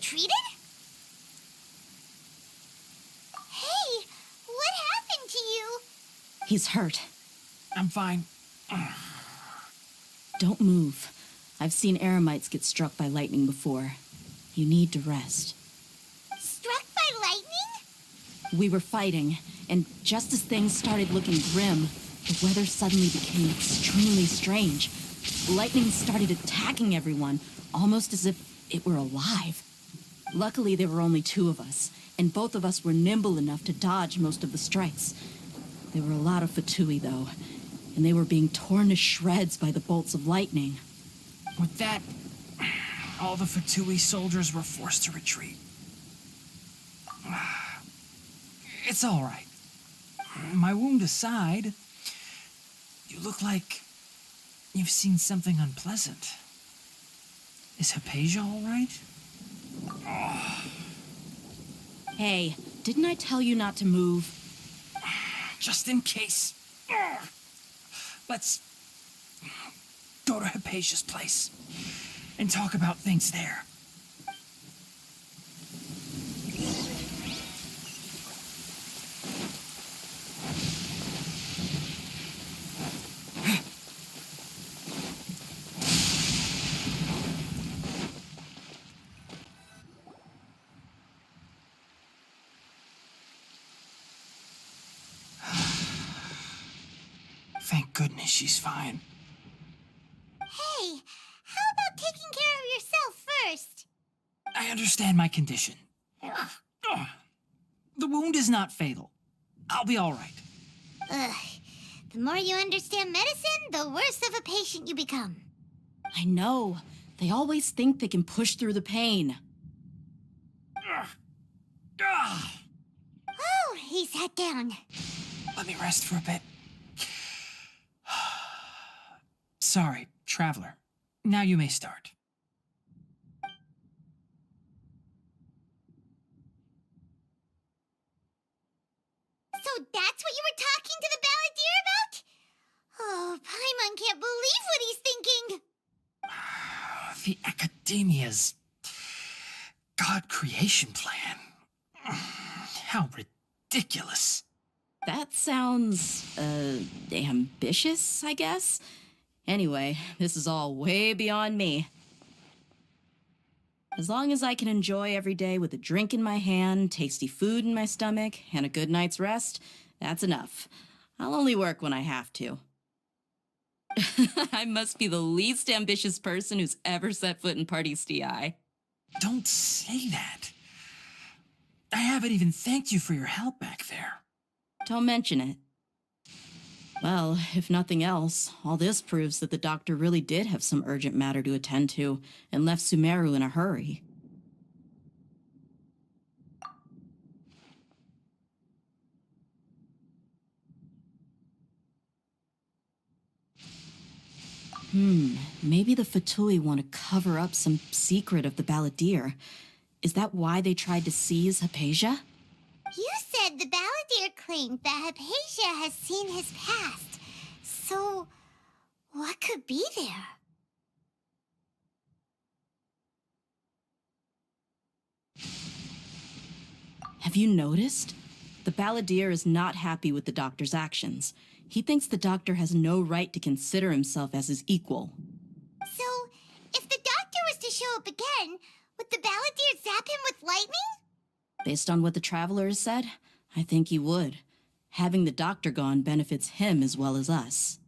retreated? Hey, what happened to you? He's hurt. I'm fine. Don't move. I've seen eremites get struck by lightning before. You need to rest. Struck by lightning? We were fighting, and just as things started looking grim, the weather suddenly became extremely strange. Lightning started attacking everyone, almost as if it were alive. Luckily, there were only two of us, and both of us were nimble enough to dodge most of the strikes. There were a lot of Fatui, though, and they were being torn to shreds by the bolts of lightning. With that, all the Fatui soldiers were forced to retreat. It's all right. My wound aside, you look like you've seen something unpleasant. Is Hypatia all right? Hey, didn't I tell you not to move? Just in case. Let's go to Hypatia's place and talk about things there. Thank goodness she's fine. Hey, how about taking care of yourself first? I understand my condition. The wound is not fatal. I'll be all right. Ugh. The more you understand medicine, the worse of a patient you become. I know. They always think they can push through the pain. Oh, he sat down. Let me rest for a bit. Sorry, traveler. Now you may start. So that's what you were talking to the balladeer about? Oh, Paimon can't believe what he's thinking. The Academia's God creation plan. How ridiculous. That sounds, ambitious, I guess? Anyway, this is all way beyond me. As long as I can enjoy every day with a drink in my hand, tasty food in my stomach, and a good night's rest, that's enough. I'll only work when I have to. I must be the least ambitious person who's ever set foot in Party's DI. Don't say that. I haven't even thanked you for your help back there. Don't mention it. Well, if nothing else, all this proves that the doctor really did have some urgent matter to attend to and left Sumeru in a hurry. Maybe the Fatui want to cover up some secret of the balladeer. Is that why they tried to seize Hypatia? You said the balladeer claimed that Hypatia has seen his past. So, what could be there? Have you noticed? The balladeer is not happy with the doctor's actions. He thinks the doctor has no right to consider himself as his equal. So, if the doctor was to show up again, would the balladeer zap him with lightning? Based on what the traveler has said, I think he would. Having the doctor gone benefits him as well as us.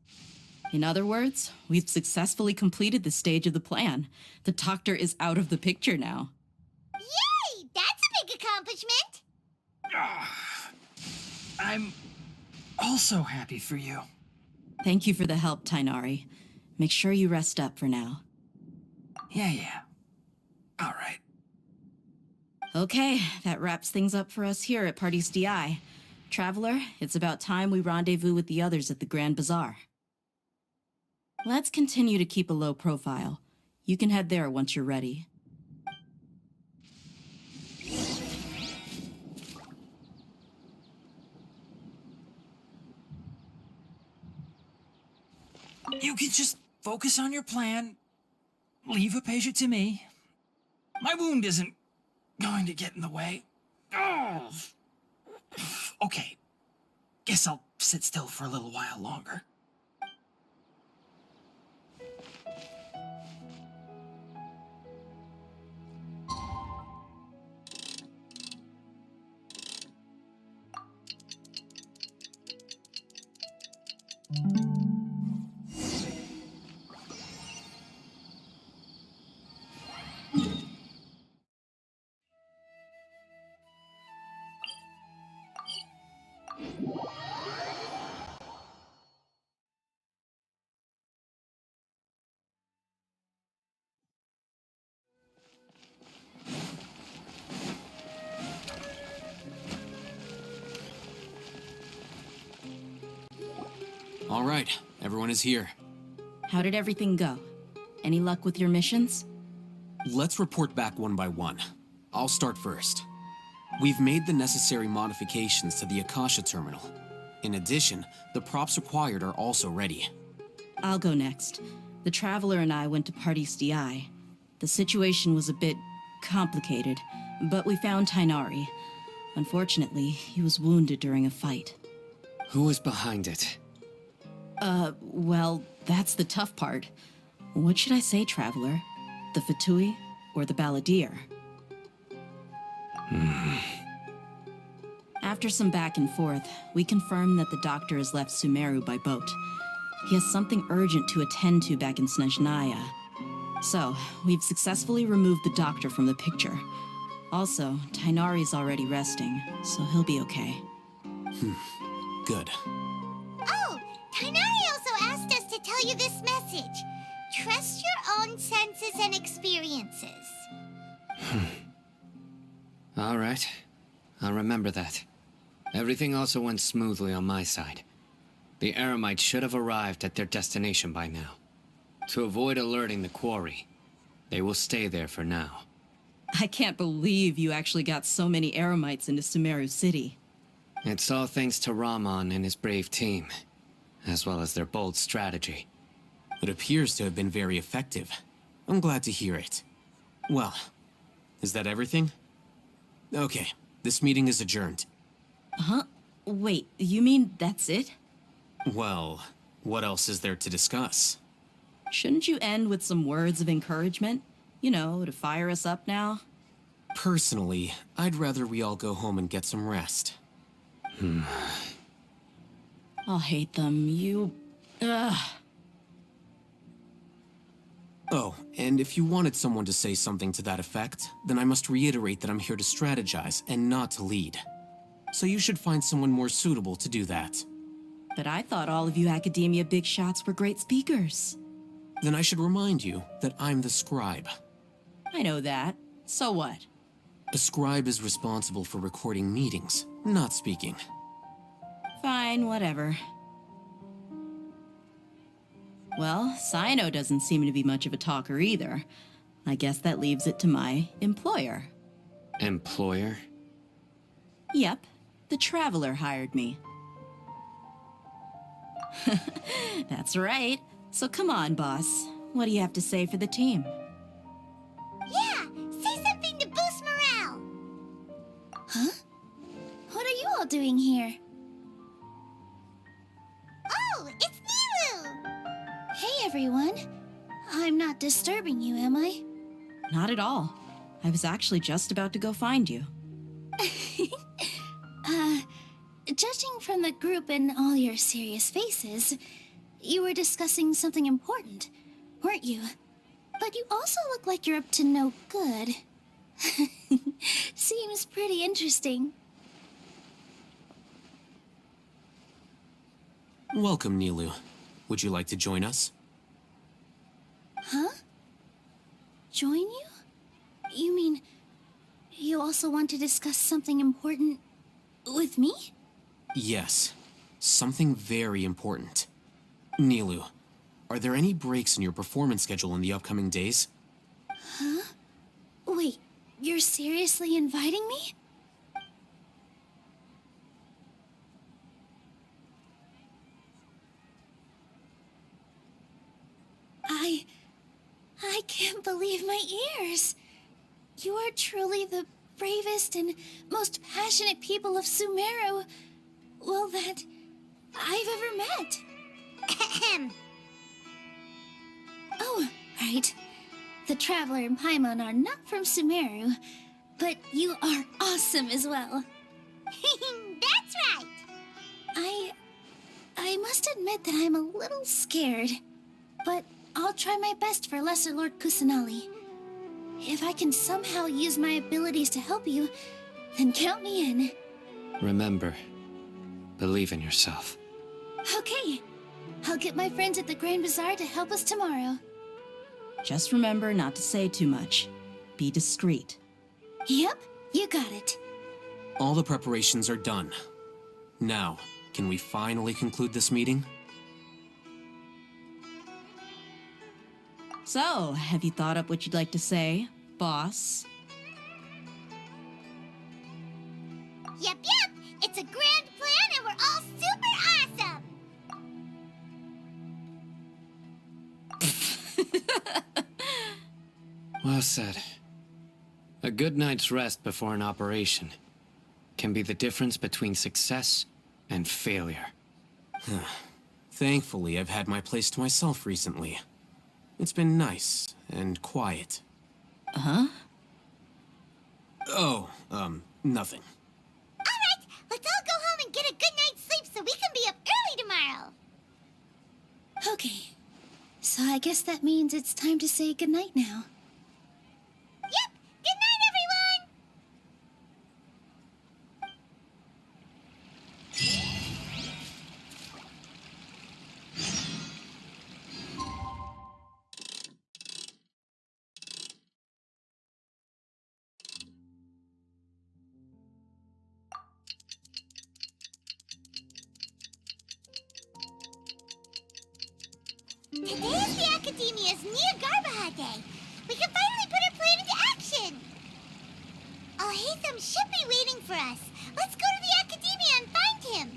In other words, we've successfully completed this stage of the plan. The doctor is out of the picture now. Yay! That's a big accomplishment! I'm also happy for you. Thank you for the help, Tainari. Make sure you rest up for now. Yeah. All right. Okay, that wraps things up for us here at Party's DI. Traveler, it's about time we rendezvous with the others at the Grand Bazaar. Let's continue to keep a low profile. You can head there once you're ready. You can just focus on your plan. Leave Hypatia to me. My wound isn't going to get in the way. Oh. Okay. Guess I'll sit still for a little while longer. All right, everyone is here. How did everything go? Any luck with your missions? Let's report back one by one. I'll start first. We've made the necessary modifications to the Akasha terminal. In addition, the props required are also ready. I'll go next. The Traveler and I went to Party's DI. The situation was a bit complicated, but we found Tainari. Unfortunately, he was wounded during a fight. Who was behind it? Well, that's the tough part. What should I say, Traveler? The Fatui or the Balladeer? After some back and forth, we confirmed that the doctor has left Sumeru by boat. He has something urgent to attend to back in Snezhnaya. So, we've successfully removed the doctor from the picture. Also, Tainari's already resting, so he'll be okay. Good. Oh, Tainari also asked us to tell you this message. Trust your own senses and experiences. All right. I'll remember that. Everything also went smoothly on my side. The Eremites should have arrived at their destination by now. To avoid alerting the quarry, they will stay there for now. I can't believe you actually got so many Eremites into Sumeru City. It's all thanks to Rahman and his brave team, as well as their bold strategy. It appears to have been very effective. I'm glad to hear it. Well, is that everything? Okay, this meeting is adjourned. Huh? Wait, you mean that's it? Well, what else is there to discuss? Shouldn't you end with some words of encouragement? You know, to fire us up now? Personally, I'd rather we all go home and get some rest. I'll hate them. Ugh. Oh, and if you wanted someone to say something to that effect, then I must reiterate that I'm here to strategize and not to lead. So you should find someone more suitable to do that. But I thought all of you academia big shots were great speakers. Then I should remind you that I'm the scribe. I know that. So what? A scribe is responsible for recording meetings, not speaking. Fine, whatever. Well, Cyno doesn't seem to be much of a talker either. I guess that leaves it to my employer. Employer? Yep, the Traveler hired me. That's right. So come on, boss. What do you have to say for the team? Yeah, say something to boost morale. Huh? What are you all doing here? Oh, it's Nilu! Hey, everyone. I'm not disturbing you, am I? Not at all. I was actually just about to go find you. Judging from the group and all your serious faces, you were discussing something important, weren't you? But you also look like you're up to no good. Seems pretty interesting. Welcome, Nilu. Would you like to join us? Huh? Join you? You mean you also want to discuss something important with me? Yes. Something very important. Nilu, are there any breaks in your performance schedule in the upcoming days? Huh? Wait, you're seriously inviting me? I can't believe my ears. You are truly the bravest and most passionate people of Sumeru, well, that I've ever met. Ahem. Oh, right. The Traveler and Paimon are not from Sumeru, but you are awesome as well. That's right. I must admit that I'm a little scared, but I'll try my best for Lesser Lord Kusanali. If I can somehow use my abilities to help you, then count me in. Remember, believe in yourself. Okay. I'll get my friends at the Grand Bazaar to help us tomorrow. Just remember not to say too much. Be discreet. Yep, you got it. All the preparations are done. Now, can we finally conclude this meeting? So, have you thought up what you'd like to say, boss? Yep. It's a grand plan and we're all super awesome. Well said. A good night's rest before an operation can be the difference between success and failure. Thankfully, I've had my place to myself recently. It's been nice and quiet. Huh? Oh, nothing. All right, let's all go home and get a good night's sleep so we can be up early tomorrow. Okay. So I guess that means it's time to say goodnight now. Yep, good night, everyone. Today is the Academia's Jnagarbha Day. We can finally put our plan into action. Alhaitham should be waiting for us. Let's go to the Academia and find him.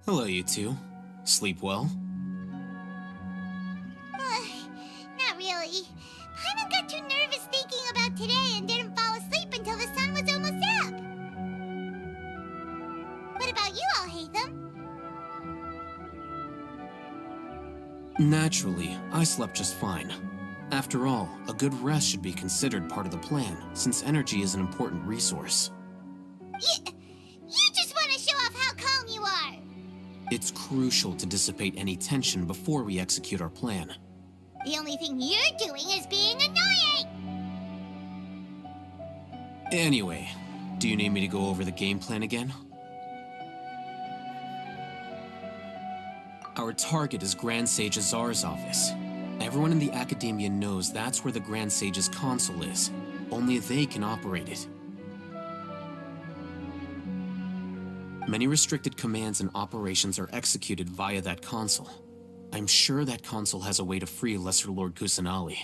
Hello, you two. Sleep well? Not really. Paimon got too nervous thinking about today and didn't fall asleep until the sun was almost up. What about you, Alhaitham? Naturally, I slept just fine. After all, a good rest should be considered part of the plan, since energy is an important resource. You just want to show off how calm you are. It's crucial to dissipate any tension before we execute our plan. The only thing you're doing is being annoying. Anyway, do you need me to go over the game plan again? Our target is Grand Sage Azar's office. Everyone in the Academia knows that's where the Grand Sage's console is. Only they can operate it. Many restricted commands and operations are executed via that console. I'm sure that console has a way to free Lesser Lord Kusanali.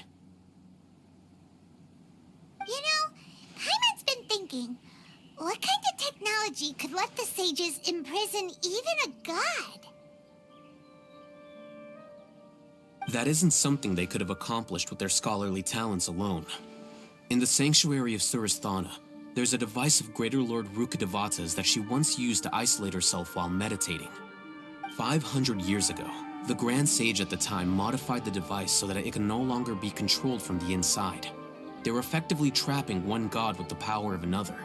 You know, Paimon's been thinking, what kind of technology could let the sages imprison even a god? That isn't something they could have accomplished with their scholarly talents alone. In the Sanctuary of Surasthana, there's a device of Greater Lord Rukkhadevata's that she once used to isolate herself while meditating. 500 years ago, the Grand Sage at the time modified the device so that it could no longer be controlled from the inside. They were effectively trapping one god with the power of another.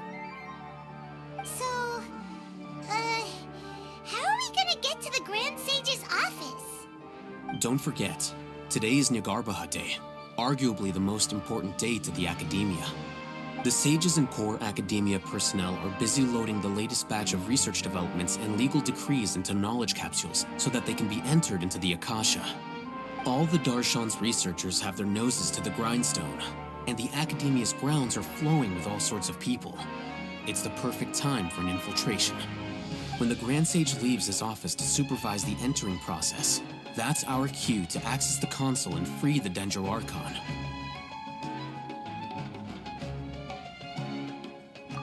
So, how are we gonna get to the Grand Sage's office? Don't forget, today is Jnagarbha Day, arguably the most important day to the Academia. The sages and core Academia personnel are busy loading the latest batch of research developments and legal decrees into knowledge capsules so that they can be entered into the Akasha. All the Darshan's researchers have their noses to the grindstone, and the Academia's grounds are flowing with all sorts of people. It's the perfect time for an infiltration. When the Grand Sage leaves his office to supervise the entering process, that's our cue to access the console and free the Dendro Archon.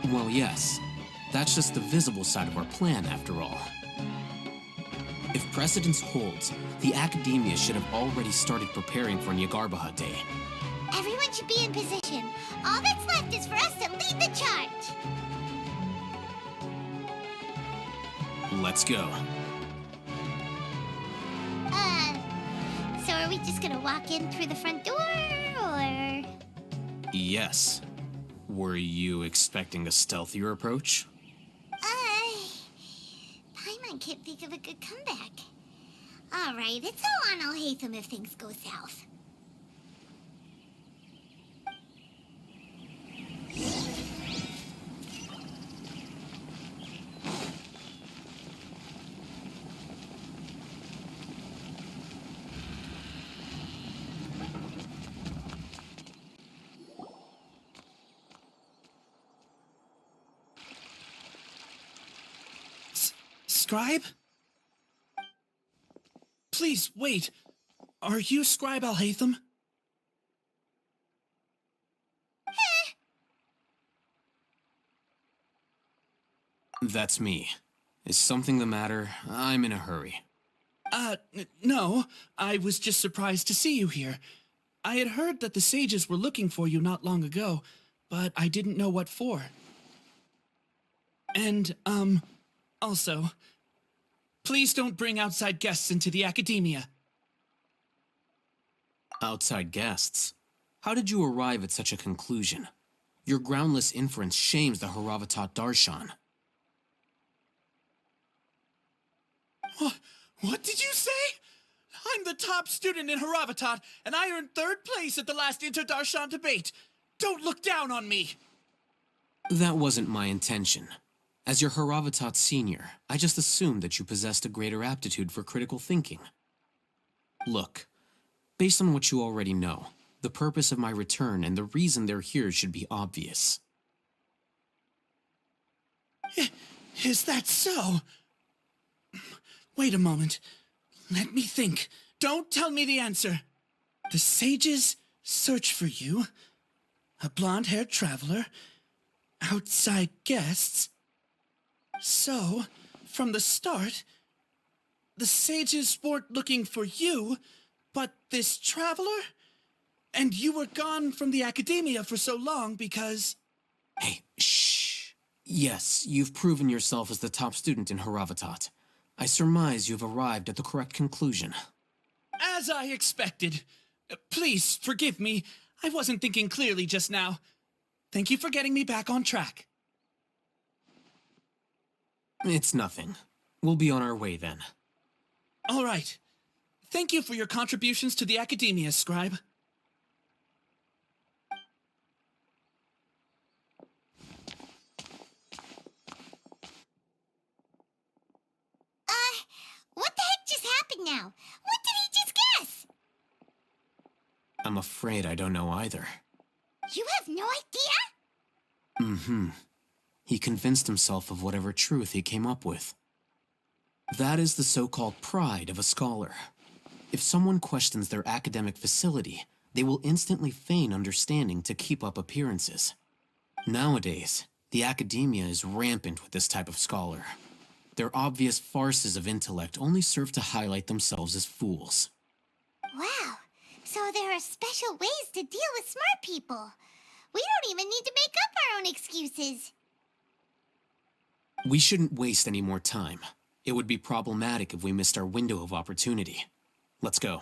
Well, yes. That's just the visible side of our plan, after all. If precedence holds, the Academia should have already started preparing for Jnagarbha Day. Everyone should be in position. All that's left is for us to lead the charge. Let's go. So are we just gonna walk in through the front door, or...? Yes. Were you expecting a stealthier approach? Paimon can't think of a good comeback. All right, it's all on Alhaitham if things go south. Scribe? Please, wait. Are you Scribe Alhaitham? That's me. Is something the matter? I'm in a hurry. No. I was just surprised to see you here. I had heard that the sages were looking for you not long ago, but I didn't know what for. And, also, please don't bring outside guests into the Academia. Outside guests? How did you arrive at such a conclusion? Your groundless inference shames the Haravatat Darshan. What did you say? I'm the top student in Haravatat, and I earned 3rd place at the last Inter-Darshan debate. Don't look down on me! That wasn't my intention. As your Haravatat senior, I just assumed that you possessed a greater aptitude for critical thinking. Look, based on what you already know, the purpose of my return and the reason they're here should be obvious. Is that so? Wait a moment. Let me think. Don't tell me the answer. The sages search for you. A blonde-haired traveler. Outside guests. So, from the start, the sages weren't looking for you, but this traveler? And you were gone from the Academia for so long because... Hey, shh. Yes, you've proven yourself as the top student in Haravatat. I surmise you've arrived at the correct conclusion. As I expected. Please, forgive me. I wasn't thinking clearly just now. Thank you for getting me back on track. It's nothing. We'll be on our way then. All right. Thank you for your contributions to the Academia, Scribe. What the heck just happened now? What did he just guess? I'm afraid I don't know either. You have no idea? Mm-hmm. He convinced himself of whatever truth he came up with. That is the so-called pride of a scholar. If someone questions their academic facility, they will instantly feign understanding to keep up appearances. Nowadays, the Academia is rampant with this type of scholar. Their obvious farces of intellect only serve to highlight themselves as fools. Wow, so there are special ways to deal with smart people. We don't even need to make up our own excuses. We shouldn't waste any more time. It would be problematic if we missed our window of opportunity. Let's go.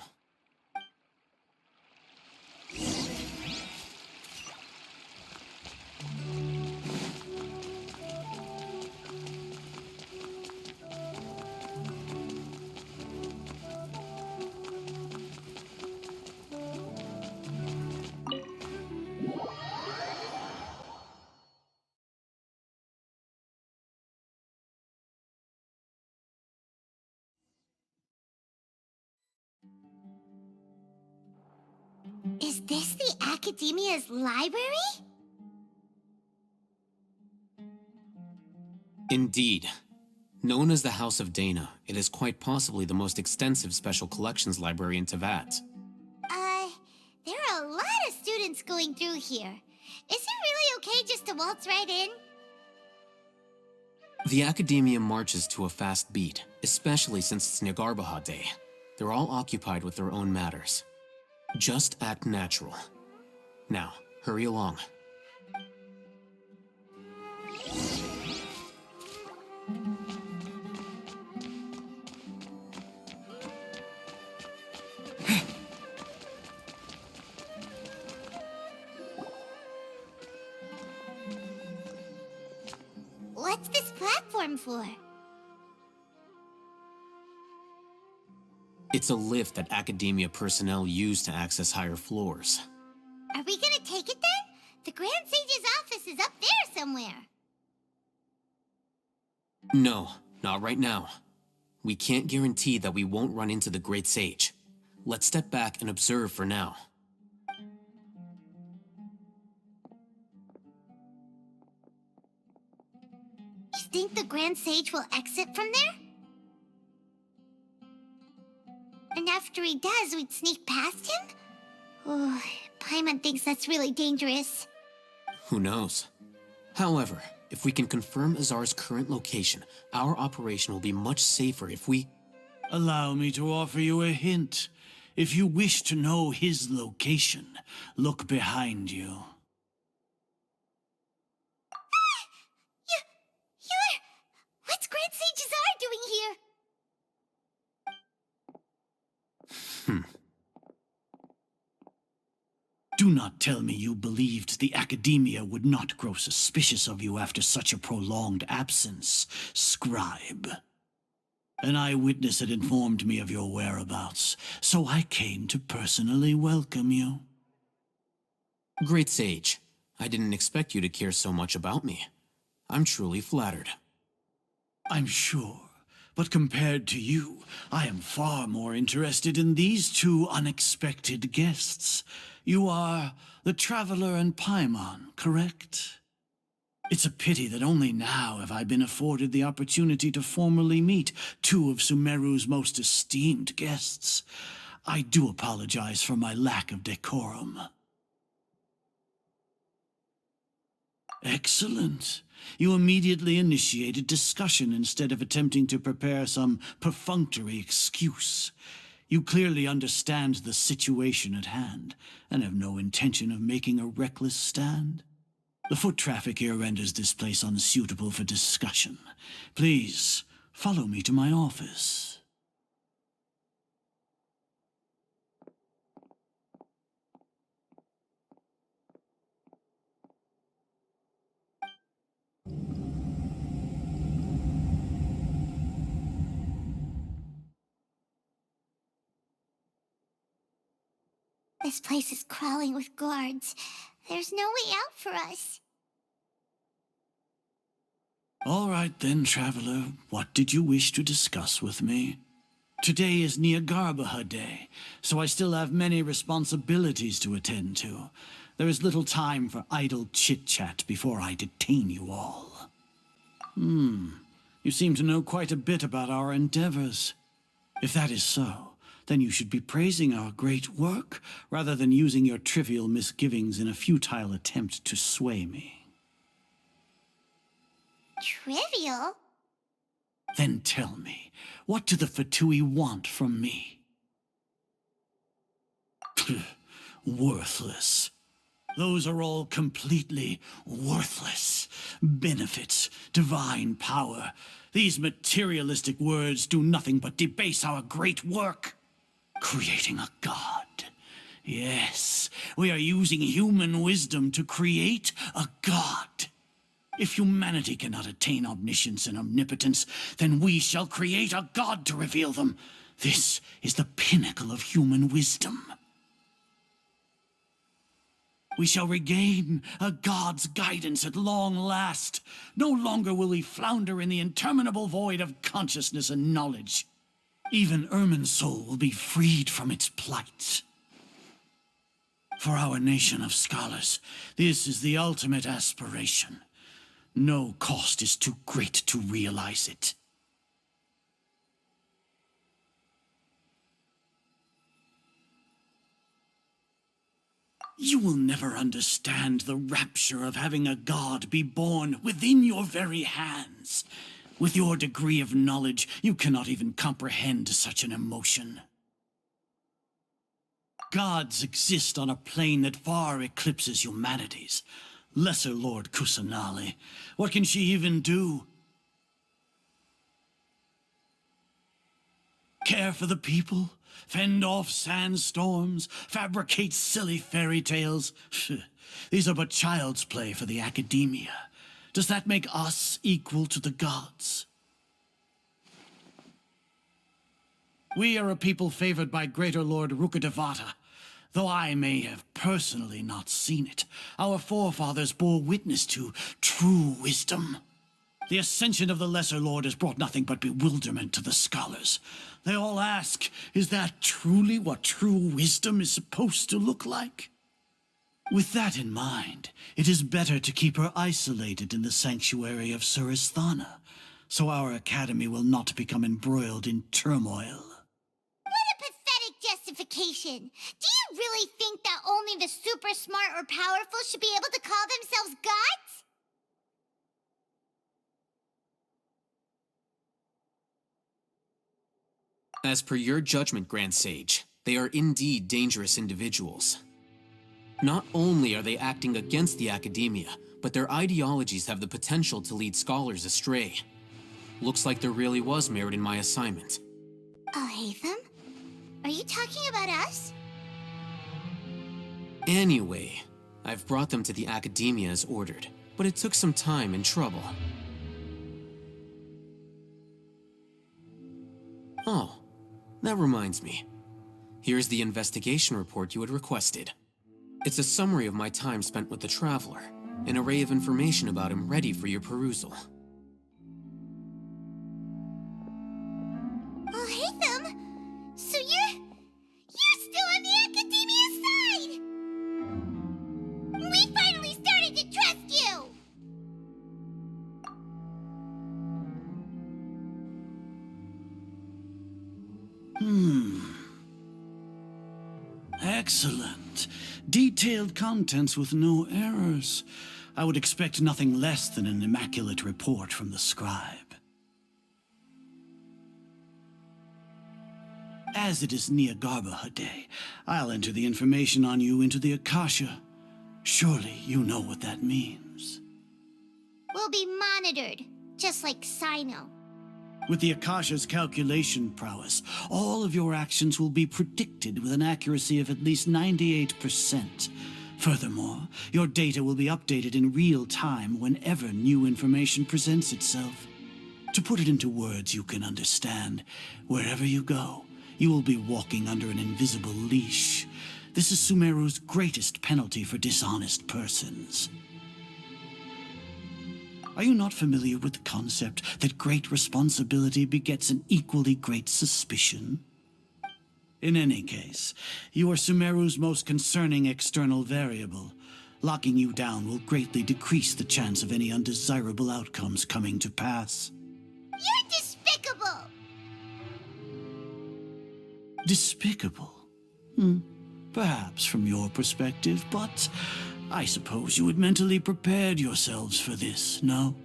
Is this the Academia's library? Indeed. Known as the House of Dana, it is quite possibly the most extensive special collections library in Teyvat. There are a lot of students going through here. Is it really okay just to waltz right in? The Academia marches to a fast beat, especially since it's Jnagarbha Day. They're all occupied with their own matters. Just act natural. Now, hurry along. What's this platform for? It's a lift that Academia personnel use to access higher floors. Are we gonna take it then? The Grand Sage's office is up there somewhere. No, not right now. We can't guarantee that we won't run into the Great Sage. Let's step back and observe for now. You think the Grand Sage will exit from there? And after he does, we'd sneak past him? Oh, Paimon thinks that's really dangerous. Who knows? However, if we can confirm Azar's current location, our operation will be much safer if we... Allow me to offer you a hint. If you wish to know his location, look behind you. You're... What's Grand Sage Azar doing here? Do not tell me you believed the Academia would not grow suspicious of you after such a prolonged absence, scribe. An eyewitness had informed me of your whereabouts, so I came to personally welcome you. Great Sage, I didn't expect you to care so much about me. I'm truly flattered. I'm sure, but compared to you, I am far more interested in these two unexpected guests. You are the Traveler and Paimon, correct? It's a pity that only now have I been afforded the opportunity to formally meet two of Sumeru's most esteemed guests. I do apologize for my lack of decorum. Excellent. You immediately initiated discussion instead of attempting to prepare some perfunctory excuse. You clearly understand the situation at hand, and have no intention of making a reckless stand. The foot traffic here renders this place unsuitable for discussion. Please, follow me to my office. This place is crawling with guards. There's no way out for us. All right then, Traveler. What did you wish to discuss with me? Today is Jnagarbha Day, so I still have many responsibilities to attend to. There is little time for idle chit-chat before I detain you all. You seem to know quite a bit about our endeavors. If that is so, then you should be praising our great work, rather than using your trivial misgivings in a futile attempt to sway me. Trivial? Then tell me, what do the Fatui want from me? Worthless. Those are all completely worthless. Benefits, divine power. These materialistic words do nothing but debase our great work. Creating a god. Yes, we are using human wisdom to create a god. If humanity cannot attain omniscience and omnipotence, then we shall create a god to reveal them. This is the pinnacle of human wisdom. We shall regain a god's guidance at long last. No longer will we flounder in the interminable void of consciousness and knowledge. Even Ermin's soul will be freed from its plight. For our nation of scholars, this is the ultimate aspiration. No cost is too great to realize it. You will never understand the rapture of having a god be born within your very hands. With your degree of knowledge, you cannot even comprehend such an emotion. Gods exist on a plane that far eclipses humanity's. Lesser Lord Kusanali, what can she even do? Care for the people? Fend off sandstorms? Fabricate silly fairy tales? These are but child's play for the academia. Does that make us equal to the gods? We are a people favored by Greater Lord Rukadevata. Though I may have personally not seen it, our forefathers bore witness to true wisdom. The ascension of the Lesser Lord has brought nothing but bewilderment to the scholars. They all ask, is that truly what true wisdom is supposed to look like? With that in mind, it is better to keep her isolated in the sanctuary of Suristhana, so our academy will not become embroiled in turmoil. What a pathetic justification. Do you really think that only the super smart or powerful should be able to call themselves gods? As per your judgment, Grand Sage, they are indeed dangerous individuals. Not only are they acting against the academia, but their ideologies have the potential to lead scholars astray. Looks like there really was merit in my assignment. Hatham? Are you talking about us? Anyway, I've brought them to the academia as ordered, but it took some time and trouble. Oh, that reminds me. Here's the investigation report you had requested. It's a summary of my time spent with the Traveler, an array of information about him ready for your perusal. Oh, Hatham! So you're still on the academia side! We finally started to trust you! Excellent. Detailed contents with no errors. I would expect nothing less than an immaculate report from the scribe. As it is Jnagarbha Day, I'll enter the information on you into the Akasha. Surely you know what that means. We'll be monitored, just like Sino. With the Akasha's calculation prowess, all of your actions will be predicted with an accuracy of at least 98%. Furthermore, your data will be updated in real time whenever new information presents itself. To put it into words you can understand, wherever you go, you will be walking under an invisible leash. This is Sumeru's greatest penalty for dishonest persons. Are you not familiar with the concept that great responsibility begets an equally great suspicion? In any case, you are Sumeru's most concerning external variable. Locking you down will greatly decrease the chance of any undesirable outcomes coming to pass. You're despicable! Despicable? Perhaps from your perspective, but I suppose you had mentally prepared yourselves for this, no?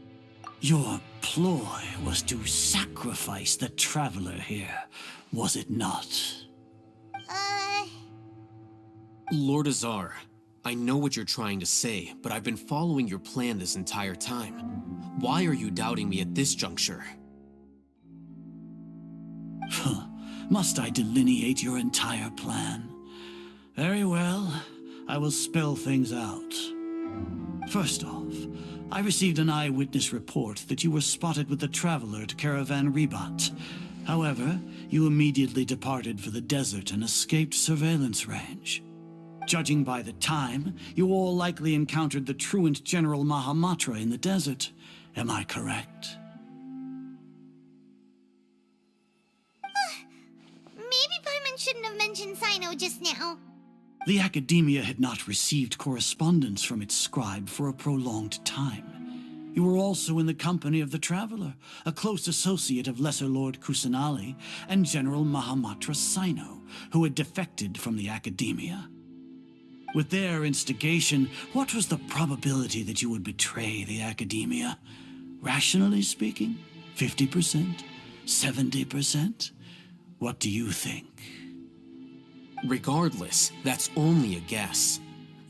Your ploy was to sacrifice the Traveler here, was it not? Lord Azar, I know what you're trying to say, but I've been following your plan this entire time. Why are you doubting me at this juncture? Must I delineate your entire plan? Very well, I will spell things out. First off, I received an eyewitness report that you were spotted with the Traveler at Caravan Ribat. However, you immediately departed for the desert and escaped surveillance range. Judging by the time, you all likely encountered the truant General Mahamatra in the desert. Am I correct? Maybe Paimon shouldn't have mentioned Sino just now. The Academia had not received correspondence from its scribe for a prolonged time. You were also in the company of the Traveler, a close associate of Lesser Lord Kusanali, and General Mahamatra Sino, who had defected from the Academia. With their instigation, what was the probability that you would betray the Academia? Rationally speaking, 50%? 70%? What do you think? Regardless, that's only a guess.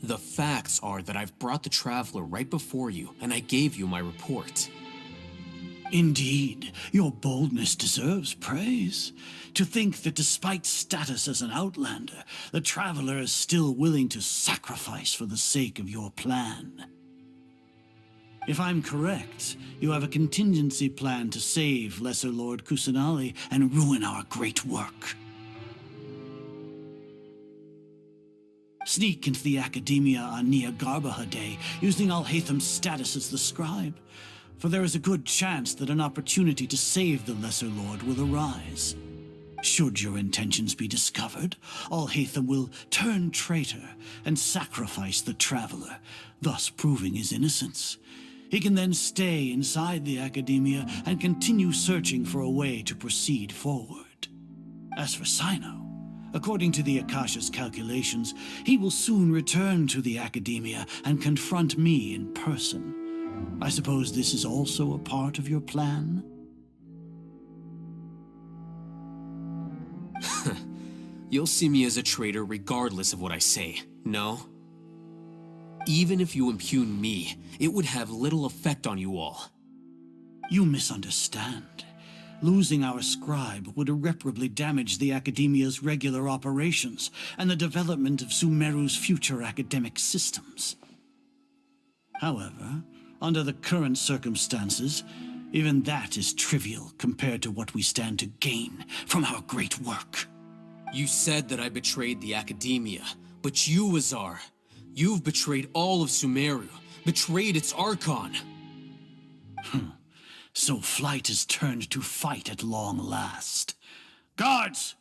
The facts are that I've brought the Traveler right before you, and I gave you my report. Indeed, your boldness deserves praise. To think that despite status as an outlander, the Traveler is still willing to sacrifice for the sake of your plan. If I'm correct, you have a contingency plan to save Lesser Lord Kusanali and ruin our great work. Sneak into the Academia on Jnagarbha Day, using Alhaitham's status as the scribe, for there is a good chance that an opportunity to save the Lesser Lord will arise. Should your intentions be discovered, Alhaitham will turn traitor and sacrifice the Traveler, thus proving his innocence. He can then stay inside the Academia and continue searching for a way to proceed forward. As for Sino, according to the Akasha's calculations, he will soon return to the Academia and confront me in person. I suppose this is also a part of your plan? You'll see me as a traitor regardless of what I say, no? Even if you impugn me, it would have little effect on you all. You misunderstand. Losing our scribe would irreparably damage the Academia's regular operations and the development of Sumeru's future academic systems. However, under the current circumstances, even that is trivial compared to what we stand to gain from our great work. You said that I betrayed the Academia, but you, Azar, you've betrayed all of Sumeru, betrayed its Archon. So flight has turned to fight at long last. Guards!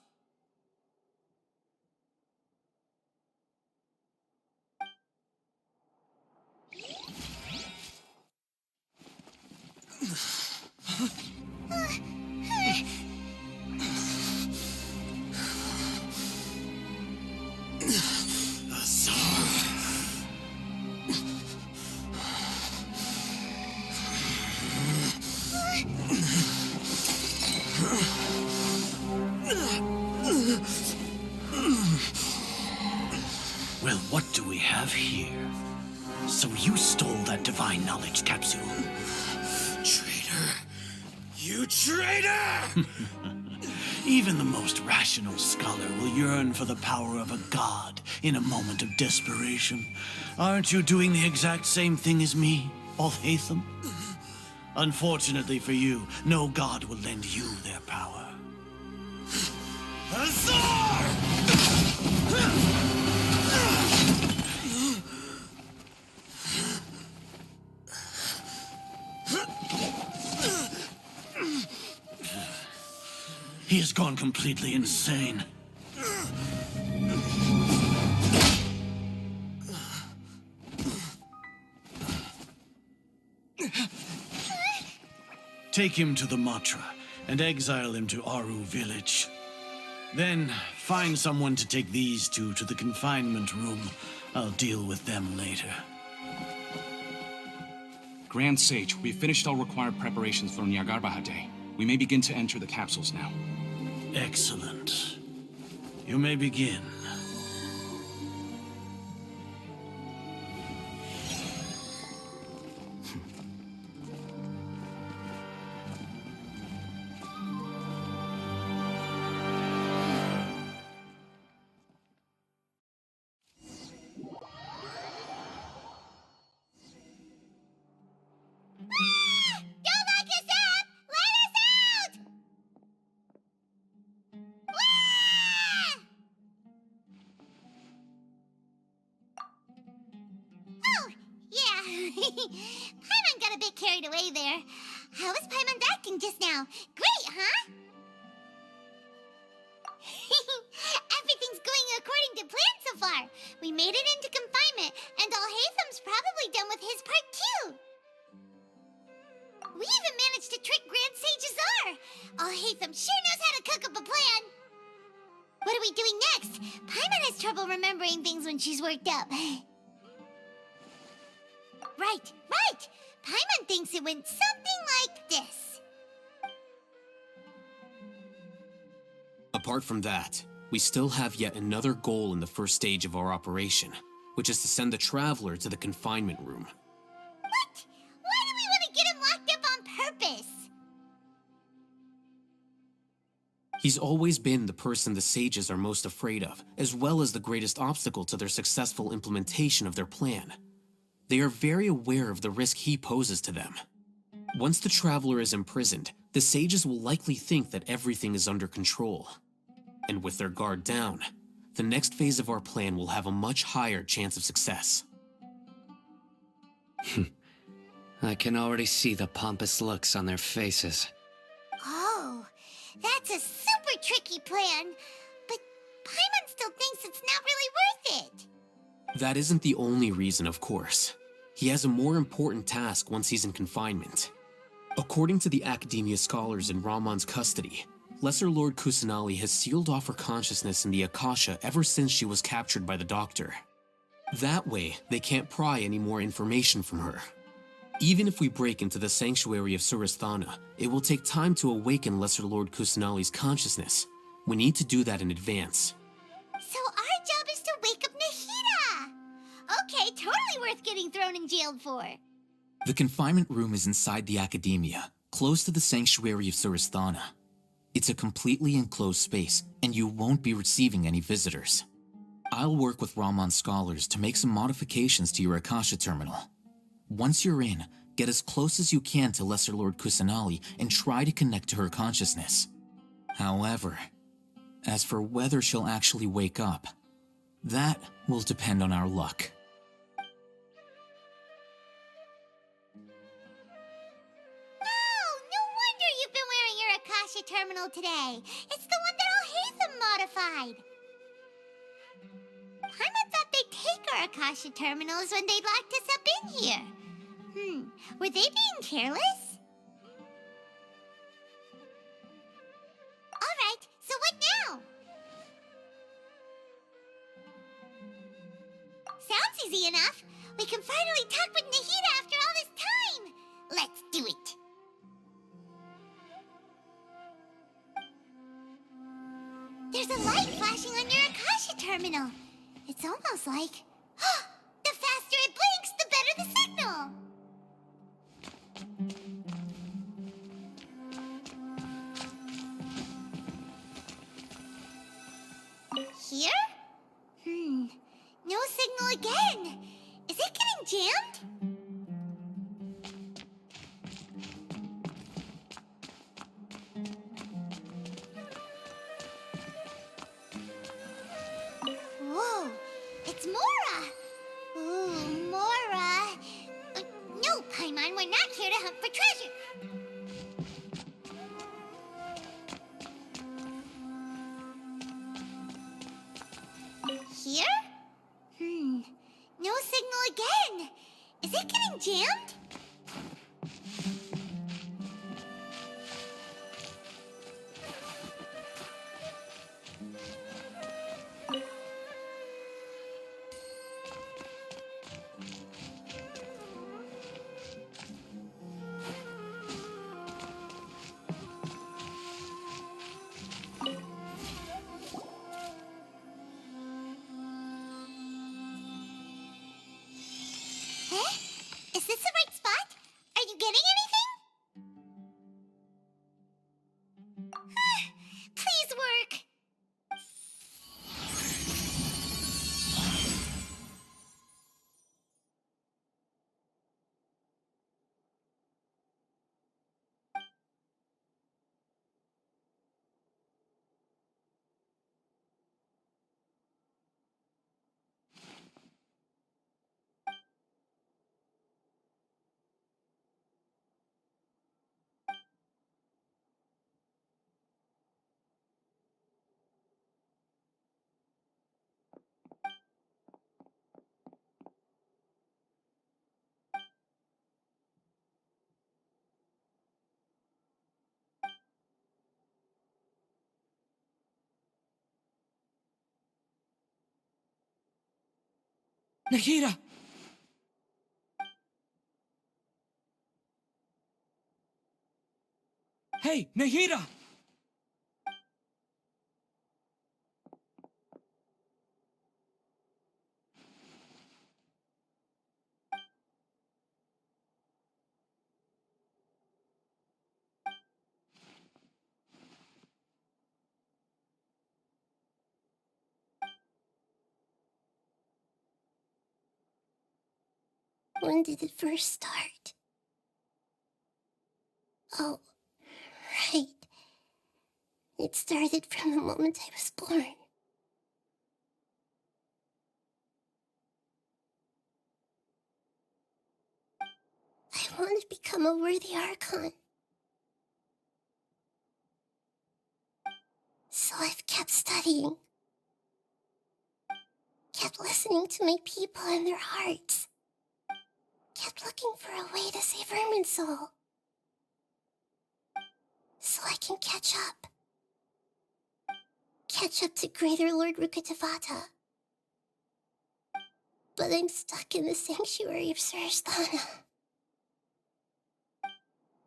Well, what do we have here? So you stole that divine knowledge capsule? Traitor! You traitor! Even the most rational scholar will yearn for the power of a god in a moment of desperation. Aren't you doing the exact same thing as me, Alhaitham? Unfortunately for you, no god will lend you their power. Azar! He has gone completely insane. Take him to the Matra and exile him to Aru village. Then find someone to take these two to the confinement room. I'll deal with them later. Grand Sage, we've finished all required preparations for Jnagarbha Day. We may begin to enter the capsules now. Excellent. You may begin. Don't lock us up! Let us out! Oh, yeah. Paimon got a bit carried away there. How was Paimon acting just now? Great, huh? Everything's going according to plan so far. We made it into confinement, and Alhaitham's probably done with his part too. We even managed to trick Grand Sage Azar. Alhaitham sure knows how to cook up a plan. What are we doing next? Paimon has trouble remembering things when she's worked up. Right. Paimon thinks it went something like this. Apart from that, we still have yet another goal in the first stage of our operation, which is to send the Traveler to the confinement room. What? Why do we want to get him locked up on purpose? He's always been the person the sages are most afraid of, as well as the greatest obstacle to their successful implementation of their plan. They are very aware of the risk he poses to them. Once the Traveler is imprisoned, the sages will likely think that everything is under control. And with their guard down, the next phase of our plan will have a much higher chance of success. I can already see the pompous looks on their faces. Oh, that's a super tricky plan. But Paimon still thinks it's not really worth it. That isn't the only reason, of course. He has a more important task once he's in confinement. According to the Academia scholars in Ramon's custody, Lesser Lord Kusanali has sealed off her consciousness in the Akasha ever since she was captured by the Doctor. That way, they can't pry any more information from her. Even if we break into the sanctuary of Surasthana, it will take time to awaken Lesser Lord Kusanali's consciousness. We need to do that in advance. So our job is to wake up Nahida! Okay, totally worth getting thrown in jail for. The confinement room is inside the Academia, close to the sanctuary of Surasthana. It's a completely enclosed space, and you won't be receiving any visitors. I'll work with Ramon's scholars to make some modifications to your Akasha terminal. Once you're in, get as close as you can to Lesser Lord Kusanali and try to connect to her consciousness. However, as for whether she'll actually wake up, that will depend on our luck. Oh, no wonder you've been wearing your Akasha terminal today. It's the one that Alhaitham modified. Paimon thought they'd take our Akasha terminals when they locked us up in here. Were they being careless? Alright, so what now? Sounds easy enough. We can finally talk with Nahida after all this time. Let's do it. There's a light flashing on your Akasha terminal. It's almost like... the faster it blinks, the better the signal! Here? No signal again. Is it getting jammed? Whoa, it's Mora! Ooh, Mora! No, Paimon, we're not here to hunt for treasure. Here? No signal again. Is it getting jammed? Is this the right spot? Are you getting anything? Please work. Nahida! Hey, Nahida! When did it first start? Oh, right. It started from the moment I was born. I want to become a worthy Archon. So I've kept studying. Kept listening to my people and their hearts. Kept looking for a way to save Irminsul. So I can catch up. Catch up to Greater Lord Rukkhadevata. But I'm stuck in the sanctuary of Surasthana.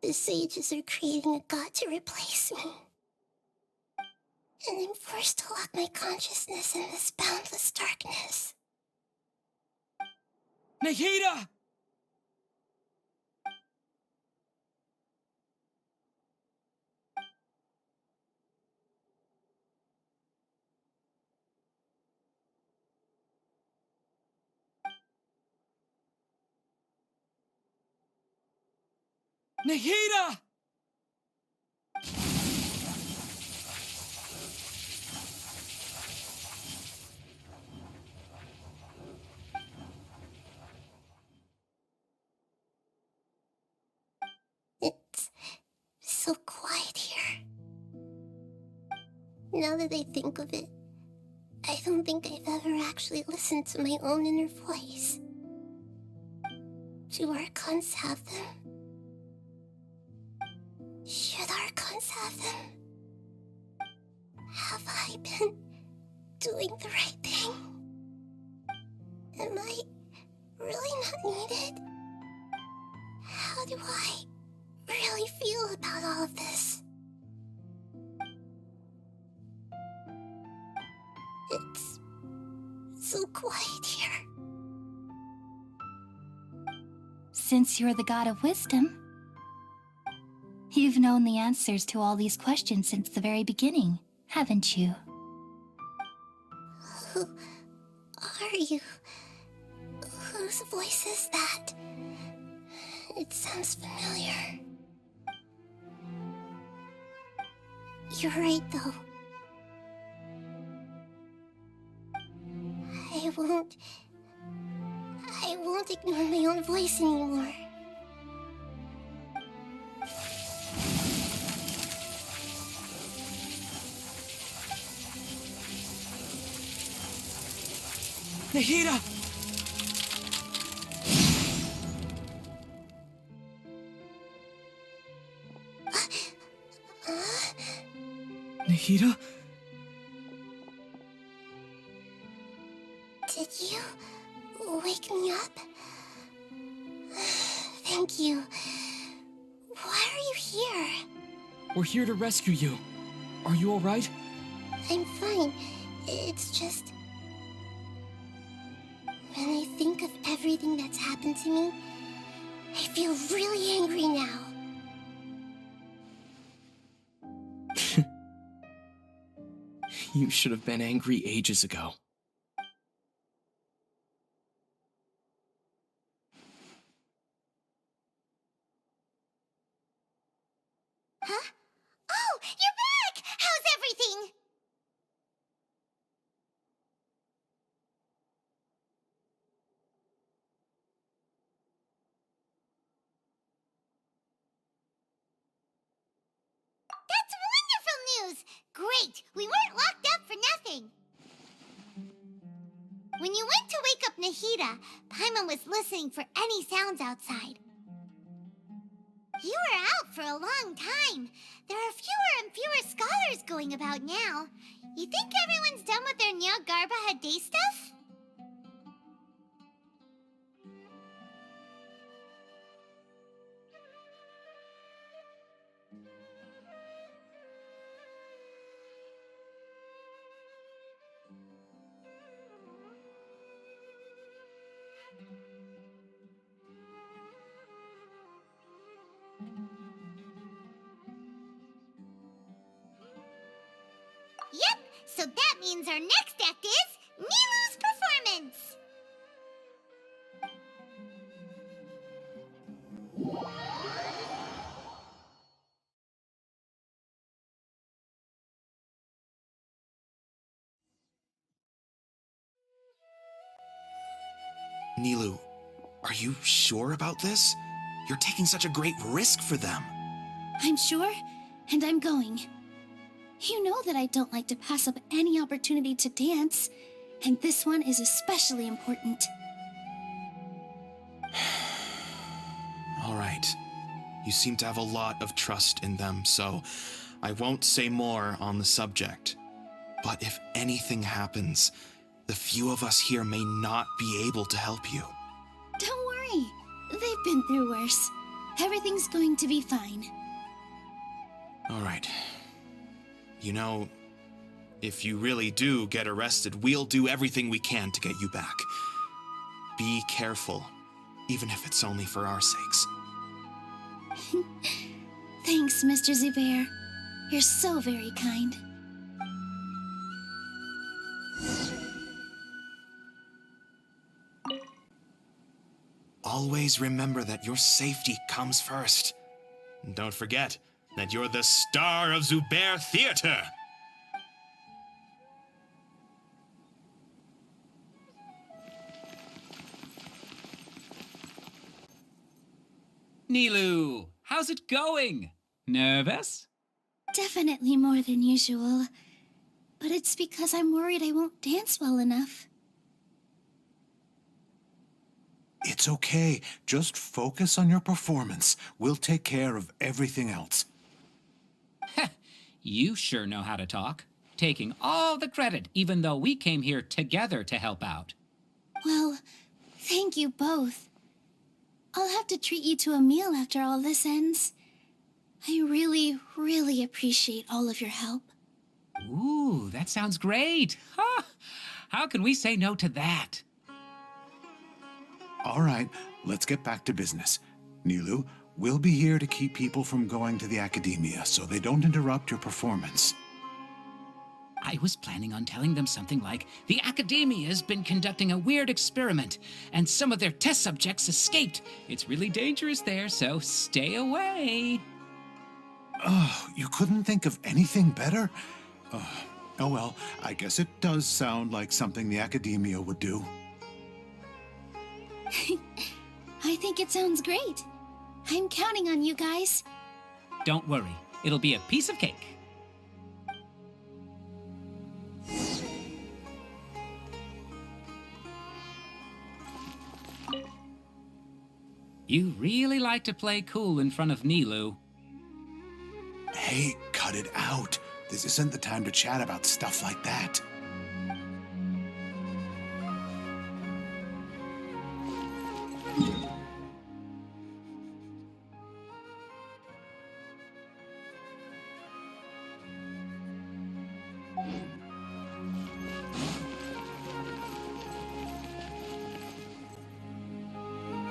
The sages are creating a god to replace me. And I'm forced to lock my consciousness in this boundless darkness. Nahida! Nahida! It's so quiet here. Now that I think of it, I don't think I've ever actually listened to my own inner voice. Do Archons have them? Should Archons have them? Have I been doing the right thing? Am I really not needed? How do I really feel about all of this? It's so quiet here. Since you're the god of wisdom, you've known the answers to all these questions since the very beginning, haven't you? Who are you? Whose voice is that? It sounds familiar. You're right, though. I won't ignore my own voice anymore. Nahida! Nahida? Did you wake me up? Thank you. Why are you here? We're here to rescue you. Are you alright? I'm fine. It's just... when I think of everything that's happened to me, I feel really angry now. You should have been angry ages ago. Huh? Oh, you're back! How's everything? That's wonderful news! Great! We weren't locked up for nothing! When you went to wake up Nahida, Paimon was listening for any sounds outside. You were out for a long time. There are fewer and fewer scholars going about now. You think everyone's done with their Jnagarbha day stuff? Yep, so that means our next act is Milu's performance! Nilou, are you sure about this? You're taking such a great risk for them. I'm sure, and I'm going. You know that I don't like to pass up any opportunity to dance, and this one is especially important. All right. You seem to have a lot of trust in them, so I won't say more on the subject. But if anything happens, the few of us here may not be able to help you. Don't worry. They've been through worse. Everything's going to be fine. All right. You know, if you really do get arrested, we'll do everything we can to get you back. Be careful, even if it's only for our sakes. Thanks, Mr. Zubair. You're so very kind. Always remember that your safety comes first. And don't forget that you're the star of Zubair Theater! Nilou, how's it going? Nervous? Definitely more than usual. But it's because I'm worried I won't dance well enough. It's okay. Just focus on your performance. We'll take care of everything else. You sure know how to talk. Taking all the credit, even though we came here together to help out. Well, thank you both. I'll have to treat you to a meal after all this ends. I really, really appreciate all of your help. Ooh, that sounds great. Huh? How can we say no to that? All right, let's get back to business. Nilou, we'll be here to keep people from going to the academia so they don't interrupt your performance. I was planning on telling them something like, the Academia's been conducting a weird experiment, and some of their test subjects escaped. It's really dangerous there, so stay away. Oh, you couldn't think of anything better? Oh well, I guess it does sound like something the Academia would do. I think it sounds great. I'm counting on you guys. Don't worry, it'll be a piece of cake. You really like to play cool in front of Nilou. Hey, cut it out. This isn't the time to chat about stuff like that.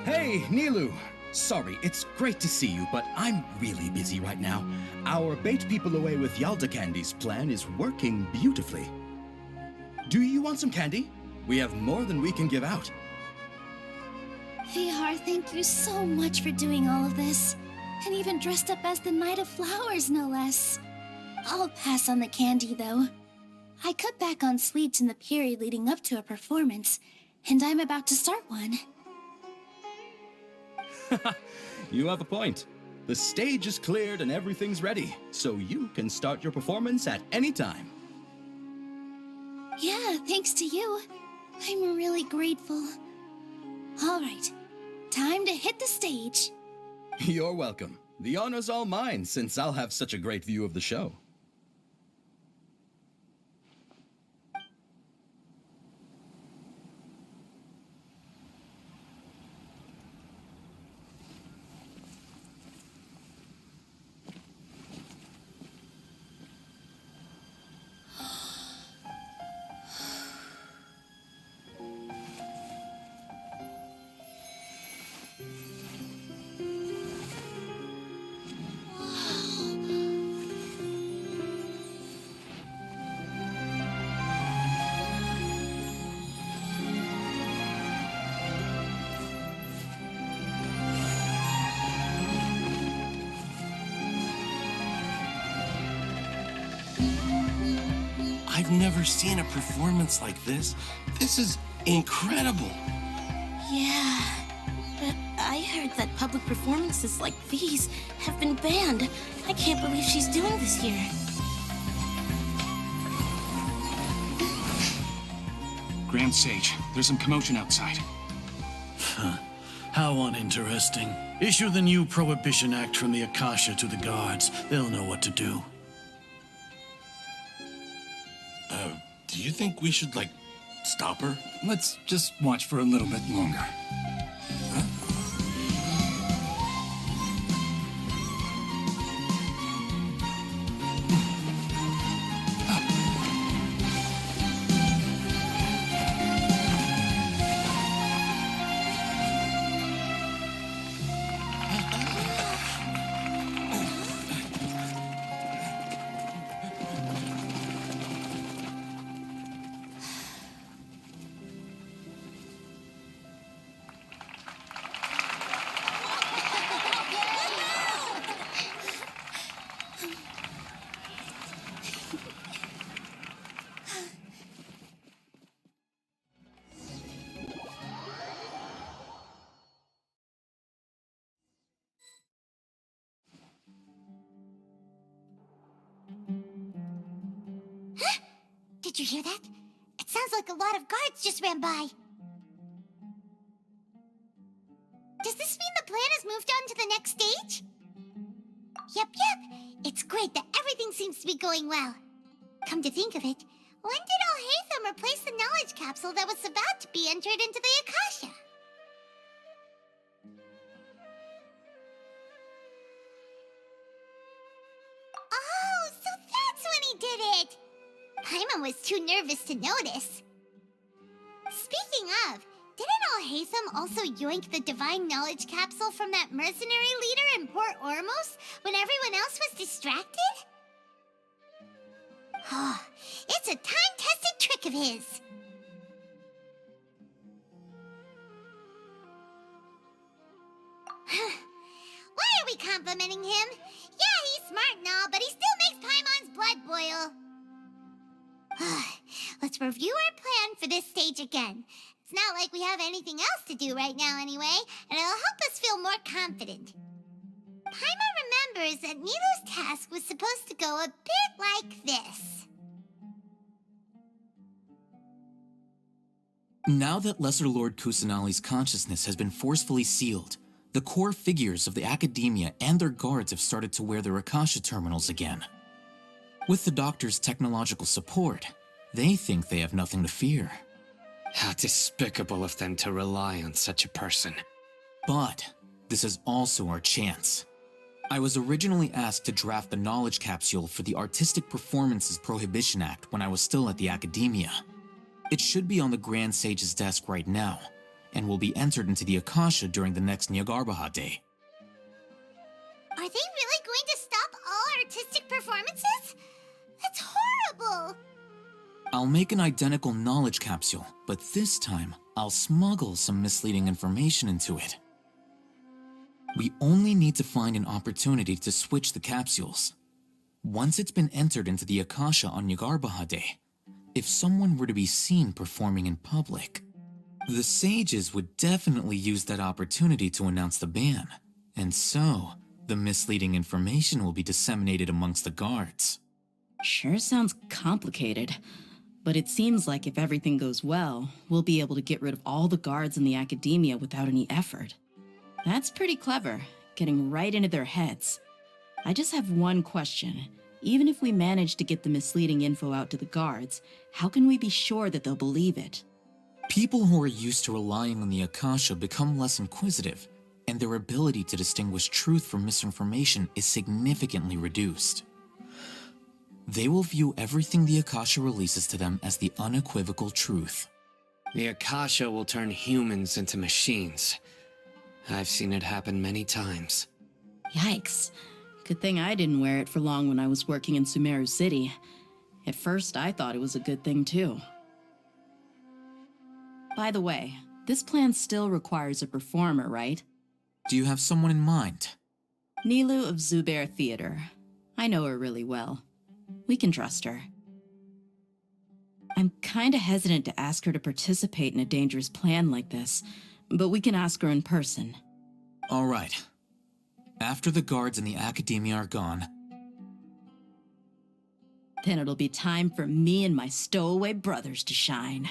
Hey, Nilou! Sorry, it's great to see you, but I'm really busy right now. Our Bait People Away with Yalda Candies plan is working beautifully. Do you want some candy? We have more than we can give out. VR, thank you so much for doing all of this. And even dressed up as the Knight of Flowers, no less. I'll pass on the candy, though. I cut back on sweets in the period leading up to a performance, and I'm about to start one. You have a point. The stage is cleared and everything's ready, so you can start your performance at any time. Yeah, thanks to you. I'm really grateful. All right, time to hit the stage. You're welcome. The honor's all mine, since I'll have such a great view of the show. I've never seen a performance like this. This is incredible. Yeah, but I heard that public performances like these have been banned. I can't believe she's doing this here. Grand Sage, there's some commotion outside. How uninteresting. Issue the new Prohibition Act from the Akasha to the guards. They'll know what to do. Do you think we should, like, stop her? Let's just watch for a little bit longer. Did you hear that? It sounds like a lot of guards just ran by. Does this mean the plan has moved on to the next stage? Yep. It's great that everything seems to be going well. Come to think of it, when did Alhaitham replace the knowledge capsule that was about to be entered into the Akasha? Oh, so that's when he did it! Paimon was too nervous to notice. Speaking of, didn't Alhaitham also yoink the divine knowledge capsule from that mercenary leader in Port Ormos when everyone else was distracted? Oh, it's a time-tested trick of his. Why are we complimenting him? Yeah, he's smart and all, but he still makes Paimon's blood boil. Let's review our plan for this stage again. It's not like we have anything else to do right now anyway, and it'll help us feel more confident. Paimon remembers that Nilu's task was supposed to go a bit like this. Now that Lesser Lord Kusanali's consciousness has been forcefully sealed, the core figures of the Academia and their guards have started to wear their Akasha terminals again. With the Doctor's technological support, they think they have nothing to fear. How despicable of them to rely on such a person. But this is also our chance. I was originally asked to draft the knowledge capsule for the Artistic Performances Prohibition Act when I was still at the Academia. It should be on the Grand Sage's desk right now, and will be entered into the Akasha during the next Jnagarbha Day. Are they really going to stop all artistic performances? That's horrible! I'll make an identical knowledge capsule, but this time, I'll smuggle some misleading information into it. We only need to find an opportunity to switch the capsules. Once it's been entered into the Akasha on Jnagarbha Day, if someone were to be seen performing in public, the sages would definitely use that opportunity to announce the ban, and so the misleading information will be disseminated amongst the guards. Sure sounds complicated, but it seems like if everything goes well, we'll be able to get rid of all the guards in the Academia without any effort. That's pretty clever, getting right into their heads. I just have one question. Even if we manage to get the misleading info out to the guards, how can we be sure that they'll believe it? People who are used to relying on the Akasha become less inquisitive, and their ability to distinguish truth from misinformation is significantly reduced. They will view everything the Akasha releases to them as the unequivocal truth. The Akasha will turn humans into machines. I've seen it happen many times. Yikes. Good thing I didn't wear it for long when I was working in Sumeru City. At first, I thought it was a good thing too. By the way, this plan still requires a performer, right? Do you have someone in mind? Nilu of Zubair Theater. I know her really well. We can trust her. I'm kinda hesitant to ask her to participate in a dangerous plan like this, but we can ask her in person. All right. After the guards in the Academia are gone, then it'll be time for me and my stowaway brothers to shine.